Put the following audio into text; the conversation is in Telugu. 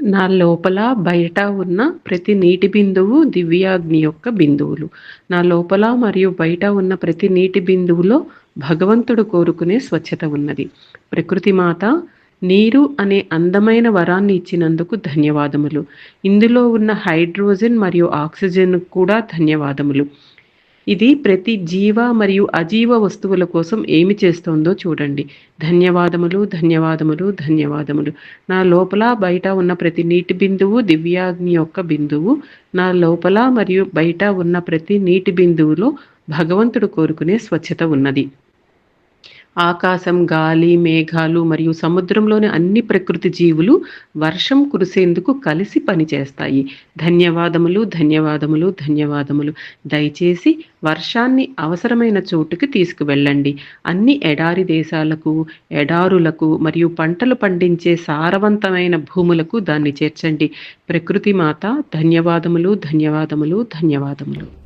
నా లోపల, బయట ఉన్న ప్రతి నీటి బిందువు దివ్యాగ్ని యొక్క బిందువులు. నా లోపల మరియు బయట ఉన్న ప్రతి నీటి బిందువులో భగవంతుడు కోరుకునే స్వచ్ఛత ఉన్నది. ప్రకృతి మాత నీరు అనే అందమైన వరాన్ని ఇచ్చినందుకు ధన్యవాదములు. ఇందులో ఉన్న హైడ్రోజన్ మరియు ఆక్సిజన్ కూడా ధన్యవాదములు. ఇది ప్రతి జీవ మరియు అజీవ వస్తువుల కోసం ఏమి చేస్తోందో చూడండి. ధన్యవాదములు, ధన్యవాదములు, ధన్యవాదములు. నా లోపల బయట ఉన్న ప్రతి నీటి బిందువు దివ్యాగ్ని యొక్క బిందువు. నా లోపల మరియు బయట ఉన్న ప్రతి నీటి బిందువులో భగవంతుడు కోరుకునే స్వచ్ఛత ఉన్నది. ఆకాశం, గాలి, మేఘాలు మరియు సముద్రంలోని అన్ని ప్రకృతి జీవులు వర్షం కురిసేందుకు కలిసి పనిచేస్తాయి. ధన్యవాదములు, ధన్యవాదములు, ధన్యవాదములు. దయచేసి వర్షాన్ని అవసరమైన చోటుకి తీసుకువెళ్ళండి. అన్ని ఎడారి దేశాలకు, ఎడారులకు మరియు పంటలు పండించే సారవంతమైన భూములకు దాన్ని చేర్చండి. ప్రకృతి మాత ధన్యవాదములు, ధన్యవాదములు, ధన్యవాదములు.